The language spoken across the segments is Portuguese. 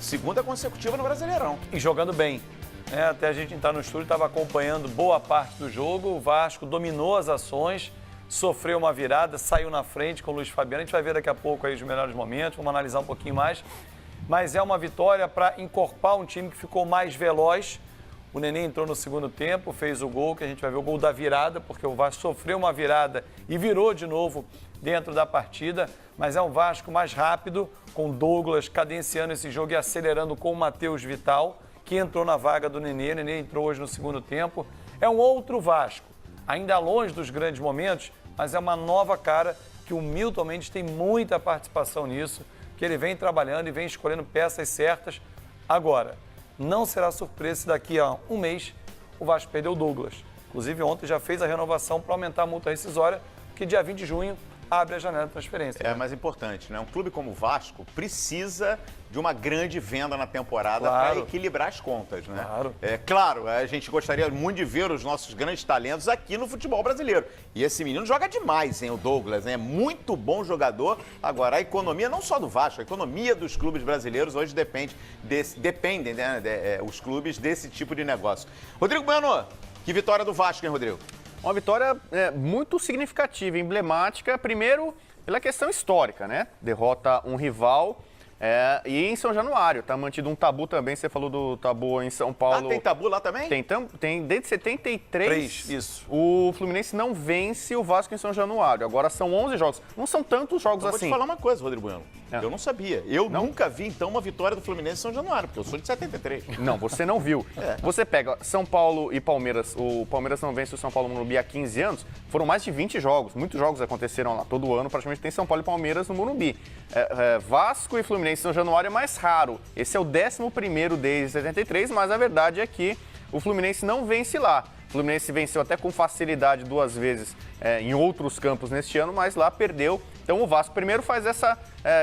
segunda consecutiva no Brasileirão. E jogando bem. Até a gente entrar no estúdio, estava acompanhando boa parte do jogo. O Vasco dominou as ações, sofreu uma virada, saiu na frente com o Luiz Fabiano. A gente vai ver daqui a pouco aí os melhores momentos, vamos analisar um pouquinho mais. Mas é uma vitória para encorpar um time que ficou mais veloz. O Nenê entrou no segundo tempo, fez o gol, que a gente vai ver o gol da virada, porque o Vasco sofreu uma virada e virou de novo dentro da partida. Mas é um Vasco mais rápido, com Douglas cadenciando esse jogo e acelerando com o Matheus Vital, que entrou na vaga do Nenê. O Nenê entrou hoje no segundo tempo. É um outro Vasco, ainda longe dos grandes momentos, mas é uma nova cara que o Milton Mendes tem muita participação nisso, que ele vem trabalhando e vem escolhendo peças certas. Agora, não será surpresa se daqui a um mês o Vasco perdeu o Douglas. Inclusive, ontem já fez a renovação para aumentar a multa rescisória, que dia 20 de junho abre a janela de transferência. É mais importante, né? Um clube como o Vasco precisa de uma grande venda na temporada para equilibrar as contas, né? Claro, a gente gostaria muito de ver os nossos grandes talentos aqui no futebol brasileiro. E esse menino joga demais, hein, o Douglas, né? Muito bom jogador. Agora, a economia, não só do Vasco, a economia dos clubes brasileiros hoje dependem, né? Os clubes desse tipo de negócio. Rodrigo Bueno, que vitória do Vasco, hein, Rodrigo? Uma vitória muito significativa, emblemática, primeiro pela questão histórica, né? Derrota um rival e em São Januário. Está mantido um tabu também, você falou do tabu em São Paulo. Ah, tem tabu lá também? Tem desde 73, isso. O Fluminense não vence o Vasco em São Januário. Agora são 11 jogos. Não são tantos jogos assim. Vou te falar uma coisa, Rodrigo Bueno. Eu não sabia. Eu nunca vi, então, uma vitória do Fluminense em São Januário, porque eu sou de 73. Não, você não viu. Você pega São Paulo e Palmeiras. O Palmeiras não vence o São Paulo no Morumbi há 15 anos. Foram mais de 20 jogos. Muitos jogos aconteceram lá. Todo ano, praticamente, tem São Paulo e Palmeiras no Morumbi. Vasco e Fluminense em São Januário é mais raro. Esse é o 11º desde 73, mas a verdade é que o Fluminense não vence lá. O Fluminense venceu até com facilidade 2 vezes em outros campos neste ano, mas lá perdeu. Então o Vasco primeiro faz essa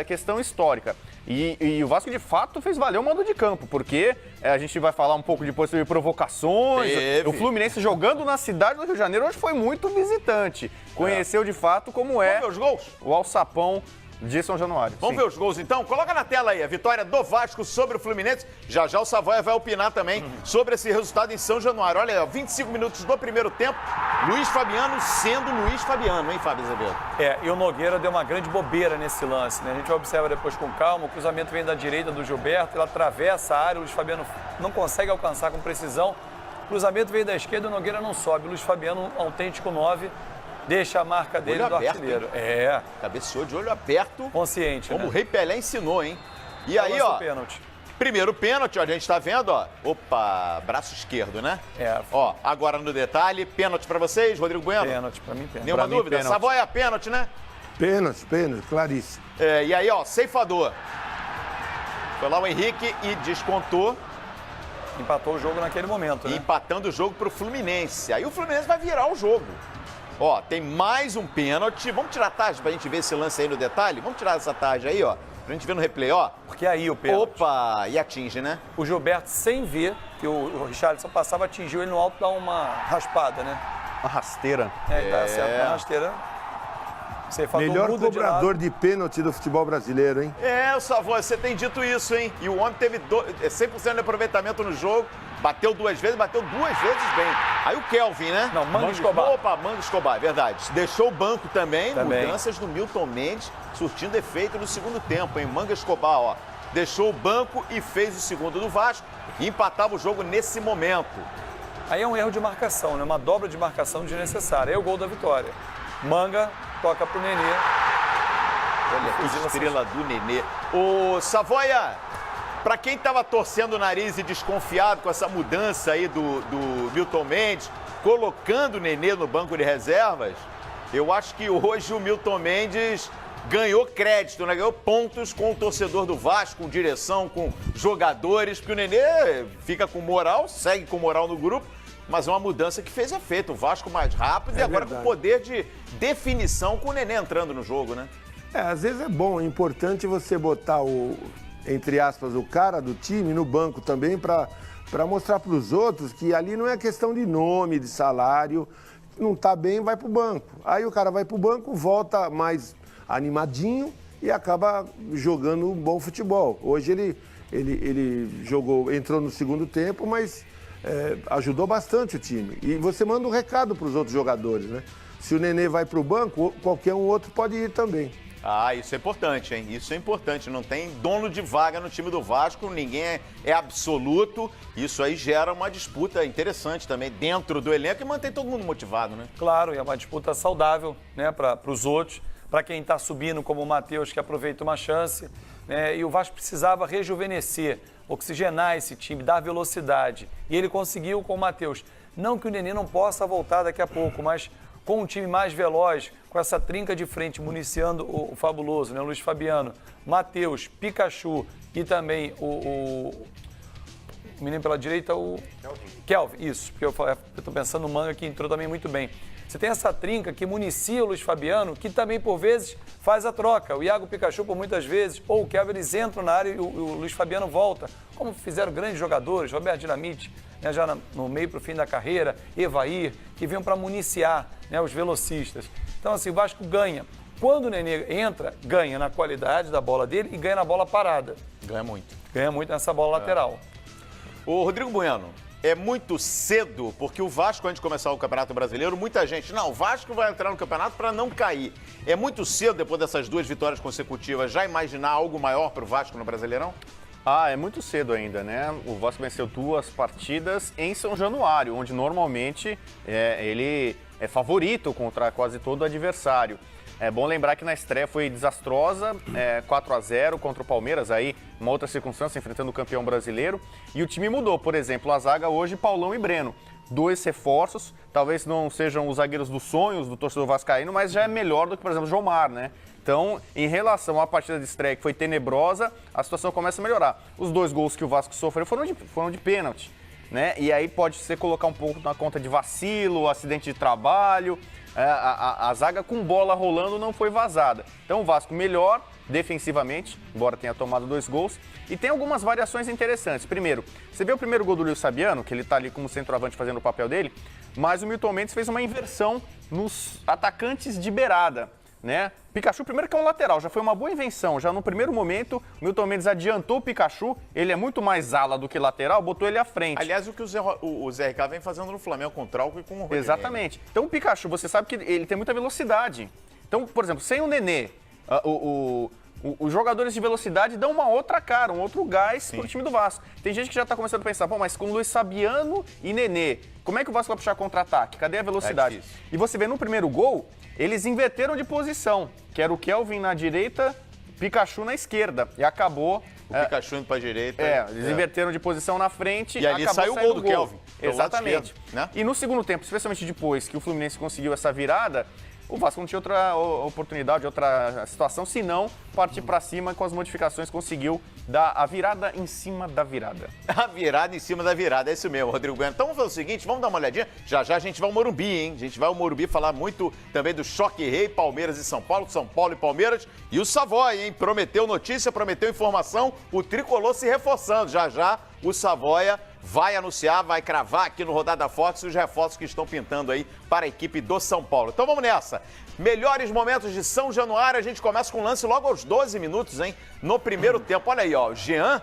questão histórica. E o Vasco, de fato, fez valer o mando de campo, porque a gente vai falar um pouco depois sobre provocações. O Fluminense jogando na cidade do Rio de Janeiro hoje foi muito visitante. Conheceu, de fato, como é os gols? O alçapão de São Januário. Vamos ver os gols, então? Coloca na tela aí a vitória do Vasco sobre o Fluminense. Já já o Savoia vai opinar também sobre esse resultado em São Januário. Olha aí, 25 minutos do primeiro tempo. Luiz Fabiano sendo Luiz Fabiano, hein, Fábio Azevedo? E o Nogueira deu uma grande bobeira nesse lance, né? A gente observa depois com calma. O cruzamento vem da direita do Gilberto, ele atravessa a área, o Luiz Fabiano não consegue alcançar com precisão. O cruzamento veio da esquerda, o Nogueira não sobe. O Luiz Fabiano, autêntico 9, deixa a marca dele do artilheiro. Cabeceou de olho aberto. Consciente, como né? o Rei Pelé ensinou, hein? E aí, ó, pênalti. Primeiro pênalti, ó, a gente tá vendo, ó. Opa, braço esquerdo, né? Ó, agora no detalhe, pênalti pra vocês, Rodrigo Bueno? Pênalti, pra mim pênalti. Nenhuma dúvida? Pênalti. Savoia, pênalti, né? Pênalti, claríssimo. E aí, ó, ceifador. Foi lá o Henrique e descontou. Empatou o jogo naquele momento, né? Empatando o jogo pro Fluminense. Aí o Fluminense vai virar o jogo. Ó, tem mais um pênalti. Vamos tirar a tarde pra gente ver esse lance aí no detalhe? Vamos tirar essa tarde aí, ó. Pra gente ver no replay, ó. Porque aí o pênalti. Opa, e atinge, né? O Gilberto, sem ver, que o Richarlison passava, atingiu ele no alto, dá uma raspada, né? Uma rasteira. Tá certo, uma rasteira. Melhor cobrador de pênalti do futebol brasileiro, hein? O Savoia, você tem dito isso, hein? E o homem teve 100% de aproveitamento no jogo. Bateu 2 vezes, bateu 2 vezes bem. Aí o Kelvin, né? Não, Manga Escobar. Opa, Manga Escobar, é verdade. Deixou o banco também. Mudanças do Milton Mendes, surtindo efeito no segundo tempo, hein? Manga Escobar, ó. Deixou o banco e fez o segundo do Vasco. E empatava o jogo nesse momento. Aí é um erro de marcação, né? Uma dobra de marcação desnecessária. Aí é o gol da vitória. Manga toca pro Nenê. Olha que estrela do Nenê. Ô, Savoia, pra quem tava torcendo o nariz e desconfiado com essa mudança aí do Milton Mendes, colocando o Nenê no banco de reservas, eu acho que hoje o Milton Mendes ganhou crédito, né? Ganhou pontos com o torcedor do Vasco, com direção, com jogadores, porque o Nenê fica com moral, segue com moral no grupo, mas é uma mudança que fez efeito. O Vasco mais rápido e agora com poder de definição com o Nenê entrando no jogo, né? Às vezes é bom, é importante você botar entre aspas, o cara do time no banco também para mostrar para os outros que ali não é questão de nome, de salário, não tá bem, vai pro banco. Aí o cara vai pro banco, volta mais animadinho e acaba jogando um bom futebol. Hoje ele jogou, entrou no segundo tempo, mas ajudou bastante o time. E você manda um recado para os outros jogadores, né? Se o Nenê vai para o banco, qualquer um outro pode ir também. Ah, isso é importante, hein? Isso é importante. Não tem dono de vaga no time do Vasco, ninguém é absoluto. Isso aí gera uma disputa interessante também dentro do elenco e mantém todo mundo motivado, né? Claro, e é uma disputa saudável, né, para os outros. Para quem está subindo, como o Matheus, que aproveita uma chance. E o Vasco precisava rejuvenescer, oxigenar esse time, dar velocidade. E ele conseguiu com o Matheus. Não que o Nenê não possa voltar daqui a pouco, mas com um time mais veloz, com essa trinca de frente, municiando o fabuloso, né? O Luiz Fabiano, Matheus, Pikachu e também o menino pela direita, o Kelvin, isso, porque eu estou pensando no Manga que entrou também muito bem. Você tem essa trinca que municia o Luiz Fabiano, que também, por vezes, faz a troca. O Iago Pikachu, por muitas vezes, ou o Kelvin, eles entram na área e o Luiz Fabiano volta. Como fizeram grandes jogadores, Roberto Dinamite, né, já no meio para o fim da carreira, Evair, que vinham para municiar, né, os velocistas. Então, assim, o Vasco ganha. Quando o Nenê entra, ganha na qualidade da bola dele e ganha na bola parada. Ganha muito. Ganha muito nessa bola lateral. Ô, Rodrigo Bueno, é muito cedo, porque o Vasco, antes de começar o Campeonato Brasileiro, muita gente, não, o Vasco vai entrar no campeonato para não cair. É muito cedo, depois dessas 2 vitórias consecutivas, já imaginar algo maior para o Vasco no Brasileirão? Ah, é muito cedo ainda, né? O Vasco venceu 2 partidas em São Januário, onde normalmente ele é favorito contra quase todo adversário. É bom lembrar que na estreia foi desastrosa, 4-0 contra o Palmeiras, aí uma outra circunstância, enfrentando o campeão brasileiro. E o time mudou, por exemplo, a zaga hoje, Paulão e Breno. 2 reforços, talvez não sejam os zagueiros dos sonhos do torcedor vascaíno, mas já é melhor do que, por exemplo, o Jomar, né? Então, em relação à partida de estreia, que foi tenebrosa, a situação começa a melhorar. Os 2 gols que o Vasco sofreu foram de pênalti, né? E aí pode ser colocar um pouco na conta de vacilo, acidente de trabalho. A zaga com bola rolando não foi vazada. Então o Vasco melhor defensivamente, embora tenha tomado 2 gols. E tem algumas variações interessantes. Primeiro, você vê o primeiro gol do Luiz Fabiano, que ele está ali como centroavante fazendo o papel dele, mas o Milton Mendes fez uma inversão nos atacantes de beirada, né? Pikachu, primeiro que é um lateral, já foi uma boa invenção. Já no primeiro momento, o Milton Mendes adiantou o Pikachu, ele é muito mais ala do que lateral, botou ele à frente. Aliás, o que o Zé Ricardo vem fazendo no Flamengo com o Trauco e com o Rodinei. Exatamente. Então o Pikachu, você sabe que ele tem muita velocidade. Então, por exemplo, sem o Nenê, os jogadores de velocidade dão uma outra cara, um outro gás pro time do Vasco. Tem gente que já tá começando a pensar, pô, mas com Luiz Fabiano e Nenê, como é que o Vasco vai puxar contra-ataque? Cadê a velocidade? E você vê no primeiro gol, eles inverteram de posição, que era o Kelvin na direita, Pikachu na esquerda. E acabou... O Pikachu indo pra direita. Eles inverteram de posição na frente. E ali saiu o gol do Kelvin. Exatamente. Esquerdo, né? E no segundo tempo, especialmente depois que o Fluminense conseguiu essa virada, o Vasco não tinha outra oportunidade, outra situação, senão partir para cima com as modificações, conseguiu dar a virada em cima da virada. A virada em cima da virada, é isso mesmo, Rodrigo Bueno. Então vamos fazer o seguinte, vamos dar uma olhadinha. Já já a gente vai ao Morumbi, hein? A gente vai ao Morumbi falar muito também do choque rei, Palmeiras e São Paulo e Palmeiras. E o Savoia, hein? Prometeu notícia, prometeu informação, o tricolor se reforçando. Já já o Savoia vai anunciar, vai cravar aqui no Rodada Forte os reforços que estão pintando aí para a equipe do São Paulo. Então vamos nessa. Melhores momentos de São Januário, a gente começa com um lance logo aos 12 minutos, hein? No primeiro tempo, olha aí, ó, o Jean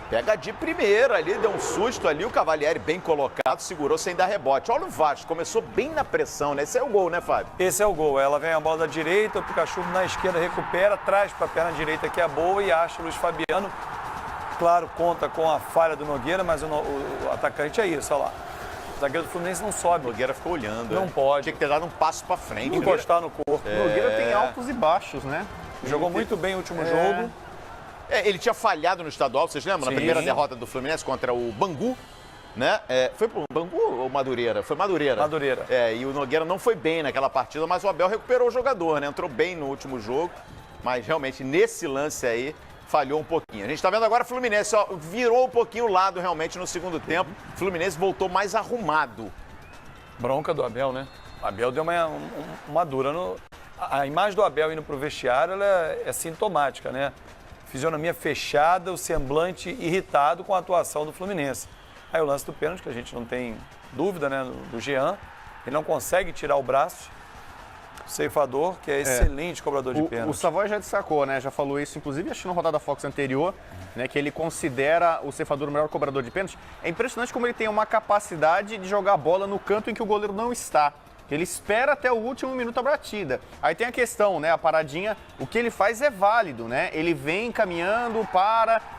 pega de primeira ali, deu um susto ali, o Cavalieri bem colocado, segurou sem dar rebote. Olha o Vasco, começou bem na pressão, né? Esse é o gol, né, Fábio? Esse é o gol, ela vem a bola da direita, o Pikachu na esquerda recupera, traz para a perna direita que é boa e acha o Luiz Fabiano. Claro, conta com a falha do Nogueira, mas o atacante é isso, olha lá. O zagueiro do Fluminense não sobe. O Nogueira ficou olhando. Não pode. Tinha que ter dado um passo pra frente. Encostar no corpo. O Nogueira tem altos e baixos, né? Jogou muito bem o último jogo. Ele tinha falhado no estadual, vocês lembram? Sim. Na primeira derrota do Fluminense contra o Bangu, né? Foi pro Bangu ou Madureira? Foi Madureira. Madureira. E o Nogueira não foi bem naquela partida, mas o Abel recuperou o jogador, né? Entrou bem no último jogo, mas realmente nesse lance aí falhou um pouquinho. A gente tá vendo agora o Fluminense, ó, virou um pouquinho o lado realmente no segundo tempo. O Fluminense voltou mais arrumado. Bronca do Abel, né? O Abel deu uma dura. A imagem do Abel indo pro vestiário, ela é sintomática, né? Fisionomia fechada, o semblante irritado com a atuação do Fluminense. Aí o lance do pênalti, que a gente não tem dúvida, né? Do Jean, ele não consegue tirar o braço. ceifador, que é excelente cobrador de pênalti. O Savoia já destacou, né? Já falou isso, inclusive, acho que na rodada Fox anterior, né? Que ele considera o ceifador o melhor cobrador de pênalti. É impressionante como ele tem uma capacidade de jogar a bola no canto em que o goleiro não está. Ele espera até o último minuto a batida. Aí tem a questão, né? A paradinha, o que ele faz é válido, né? Ele vem caminhando,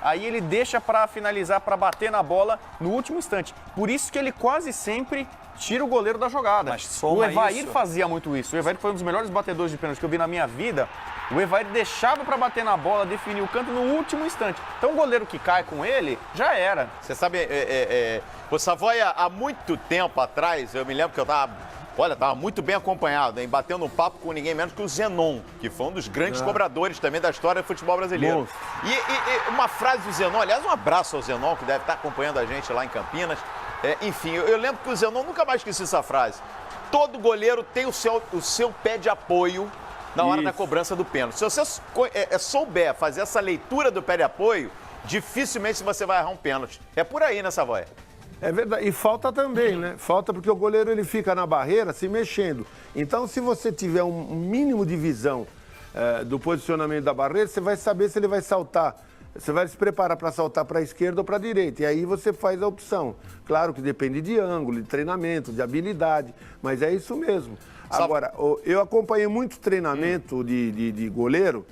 aí ele deixa para finalizar, para bater na bola no último instante. Por isso que ele quase sempre tira o goleiro da jogada. Mas soma o Evair isso. fazia muito isso. O Evair foi um dos melhores batedores de pênalti que eu vi na minha vida. O Evair deixava para bater na bola, definir o canto no último instante. Então o goleiro que cai com ele, já era. Você sabe, o Savoia, há muito tempo atrás, eu me lembro que eu tava muito bem acompanhado, hein? Batendo um papo com ninguém menos que o Zenon, que foi um dos grandes cobradores também da história do futebol brasileiro. E uma frase do Zenon, aliás, um abraço ao Zenon, que deve estar acompanhando a gente lá em Campinas. Enfim, eu lembro que o Zenon, nunca mais esqueci essa frase. Todo goleiro tem o seu pé de apoio na hora da cobrança do pênalti. Se você souber fazer essa leitura do pé de apoio, dificilmente você vai errar um pênalti. É por aí, né, Savoia? É verdade. E falta também, né? Falta porque o goleiro ele fica na barreira se mexendo. Então, se você tiver um mínimo de visão do posicionamento da barreira, você vai saber se ele vai saltar. Você vai se preparar para saltar para a esquerda ou para a direita. E aí você faz a opção. Claro que depende de ângulo, de treinamento, de habilidade, mas é isso mesmo. Agora, eu acompanhei muito treinamento de goleiro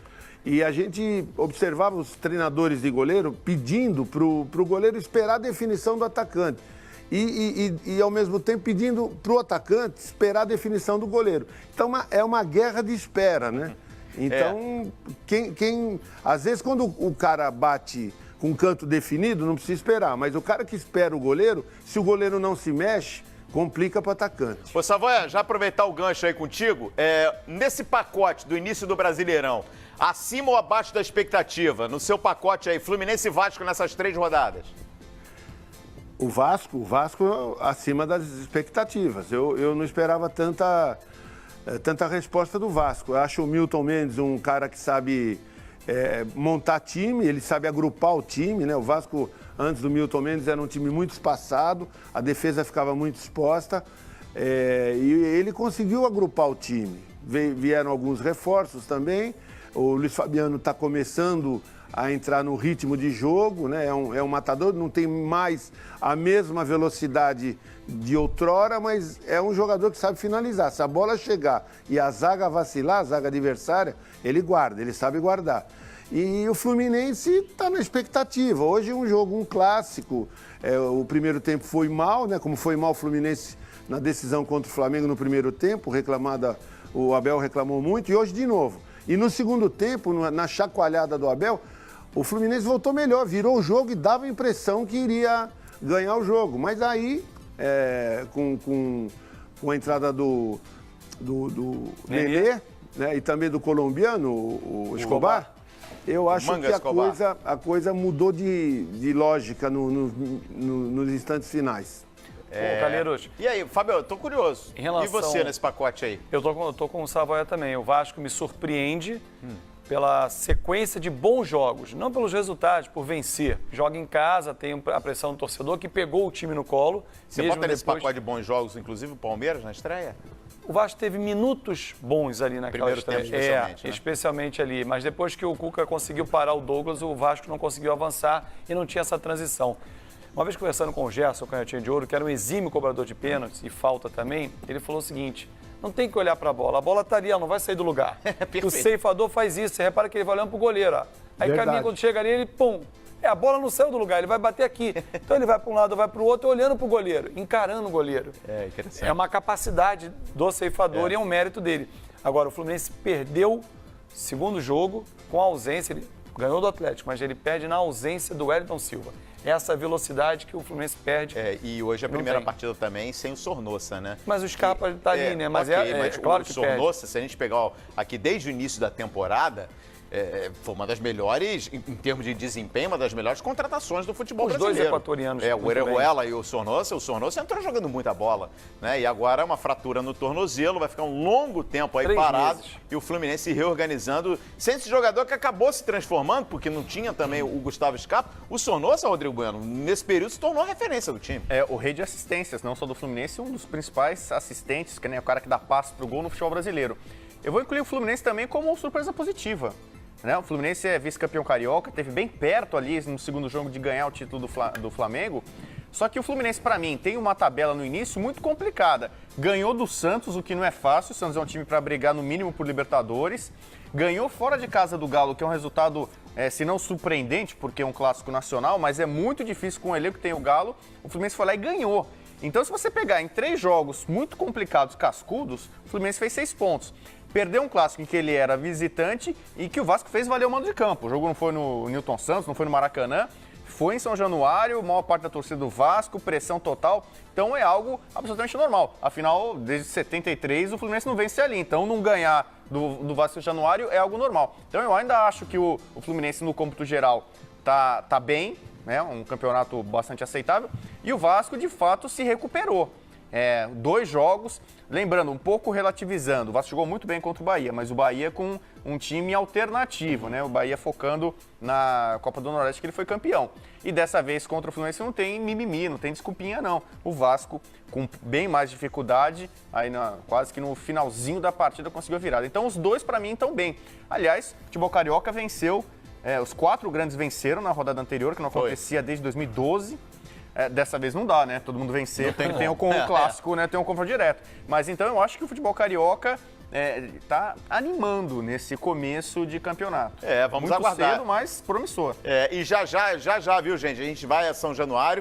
e a gente observava os treinadores de goleiro pedindo para o goleiro esperar a definição do atacante. E ao mesmo tempo, pedindo para o atacante esperar a definição do goleiro. Então, é uma guerra de espera, né? Então, às vezes, quando o cara bate com um canto definido, não precisa esperar. Mas o cara que espera o goleiro, se o goleiro não se mexe, complica para o atacante. Ô, Savoia, já aproveitar o gancho aí contigo, nesse pacote do início do Brasileirão, acima ou abaixo da expectativa, no seu pacote aí, Fluminense e Vasco nessas 3 rodadas? O Vasco acima das expectativas. Eu não esperava tanta resposta do Vasco. Eu acho o Milton Mendes um cara que sabe montar time, ele sabe agrupar o time, né? O Vasco, antes do Milton Mendes, era um time muito espaçado, a defesa ficava muito exposta e ele conseguiu agrupar o time. Vieram alguns reforços também, o Luiz Fabiano está começando a entrar no ritmo de jogo, né? É um matador, não tem mais a mesma velocidade de outrora, mas é um jogador que sabe finalizar. Se a bola chegar e a zaga vacilar, a zaga adversária, ele guarda, ele sabe guardar. E o Fluminense está na expectativa. Hoje é um jogo, um clássico. O primeiro tempo foi mal, né? Como foi mal o Fluminense na decisão contra o Flamengo no primeiro tempo, o Abel reclamou muito, e hoje de novo. E no segundo tempo, na chacoalhada do Abel, o Fluminense voltou melhor, virou o jogo e dava a impressão que iria ganhar o jogo. Mas aí, com a entrada do Nenê, né, e também do colombiano, o Escobar, eu acho que a coisa mudou de lógica nos instantes finais. Calheiros. E aí, Fábio, eu tô curioso. E você nesse pacote aí? Eu tô com o Savoia também. O Vasco me surpreende pela sequência de bons jogos, não pelos resultados, por vencer. Joga em casa, tem a pressão do torcedor que pegou o time no colo. Você bota nesse pacote de bons jogos, inclusive o Palmeiras na estreia? O Vasco teve minutos bons ali naquela estreia. Tempo, especialmente, né? Especialmente ali. Mas depois que o Cuca conseguiu parar o Douglas, o Vasco não conseguiu avançar e não tinha essa transição. Uma vez conversando com o Gerson, Canhotinha de Ouro, que era um exímio cobrador de pênaltis e falta também, ele falou o seguinte: não tem que olhar para a bola está ali, ela não vai sair do lugar. O ceifador faz isso, você repara que ele vai olhando para o goleiro. Ó. Aí caminha, quando chega ali, ele pum. A bola não saiu do lugar, ele vai bater aqui. Então ele vai para um lado, vai para o outro, olhando para o goleiro, encarando o goleiro. Interessante. É uma capacidade do ceifador e é um mérito dele. Agora, o Fluminense perdeu segundo jogo com a ausência, ele ganhou do Atlético, mas ele perde na ausência do Wellington Silva. Essa velocidade que o Fluminense perde. E hoje a primeira partida também sem o Sornossa, né? Mas o Scarpa está ali, né? Mas mas claro o que Sornossa, se a gente pegar aqui desde o início da temporada, foi uma das melhores, em termos de desempenho, uma das melhores contratações do futebol Os brasileiro. dois equatorianos. O Orejuela e o Sornosa. O Sornosa entrou jogando muita bola, né? E agora uma fratura no tornozelo, vai ficar um longo tempo aí 3 parado. meses. E o Fluminense se reorganizando. Sem esse jogador que acabou se transformando, porque não tinha também o Gustavo Scarpa. O Sornosa, Rodrigo Bueno, nesse período se tornou a referência do time. O rei de assistências, não só do Fluminense, um dos principais assistentes, que nem o cara que dá passe pro gol no futebol brasileiro. Eu vou incluir o Fluminense também como surpresa positiva. Né? O Fluminense é vice-campeão carioca, esteve bem perto ali no segundo jogo de ganhar o título do Flamengo. Só que o Fluminense, para mim, tem uma tabela no início muito complicada. Ganhou do Santos, o que não é fácil. O Santos é um time para brigar no mínimo por Libertadores. Ganhou fora de casa do Galo, que é um resultado, se não surpreendente, porque é um clássico nacional, mas é muito difícil com o elenco que tem o Galo. O Fluminense foi lá e ganhou. Então, se você pegar em 3 jogos muito complicados, cascudos, o Fluminense fez 6 pontos. Perdeu um clássico em que ele era visitante e que o Vasco fez valer o mando de campo. O jogo não foi no Newton Santos, não foi no Maracanã, foi em São Januário, maior parte da torcida do Vasco, pressão total. Então é algo absolutamente normal. Afinal, desde 73 o Fluminense não vence ali. Então não ganhar do Vasco em Januário é algo normal. Então eu ainda acho que o Fluminense no cômputo geral tá bem, né? Um campeonato bastante aceitável. E o Vasco de fato se recuperou. 2 jogos, lembrando, um pouco relativizando, o Vasco jogou muito bem contra o Bahia, mas o Bahia com um time alternativo, né? O Bahia focando na Copa do Nordeste, que ele foi campeão. E dessa vez contra o Fluminense não tem mimimi, não tem desculpinha não. O Vasco com bem mais dificuldade, aí quase que no finalzinho da partida conseguiu a virada. Então os dois para mim estão bem. Aliás, o futebol carioca venceu, os 4 grandes venceram na rodada anterior, que não acontecia desde 2012. Dessa vez não dá, né? Todo mundo vencer, porque tem o clássico, né? Tem um confronto direto. Mas então eu acho que o futebol carioca tá animando nesse começo de campeonato. Vamos muito aguardar. Cedo, mas promissor. E já, viu, gente? A gente vai a São Januário.